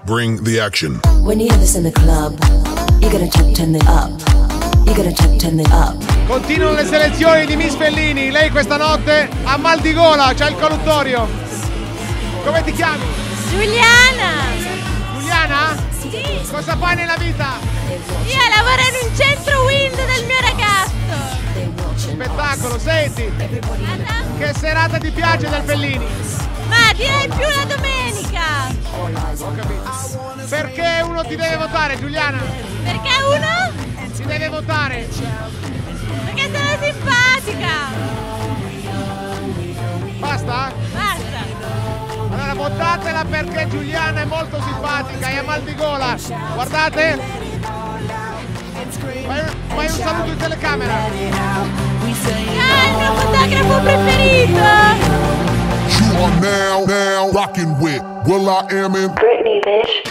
bring the action. When you hear this in the club, you gotta turn it up. You gotta turn it up. Continuano le selezioni di Miss Fellini. Lei questa notte ha mal di gola, c'ha il colluttorio. Come ti chiami? Giuliana! Giuliana? Sì! Cosa fai nella vita? Io lavoro in un centro wind del mio ragazzo! Spettacolo, senti! Che serata ti piace del Fellini? Ma direi più la domenica! Ho capito. Perché uno ti deve votare, Giuliana? Perché uno? Ti deve votare! Perché sono simpatica! Basta? Basta! Allora votatela perché Giuliana è molto simpatica e ha mal di gola. Guardate. Fai un saluto in telecamera. Ciao, il mio fotografo preferito! You are now rocking with Will I Am in Britney, bitch.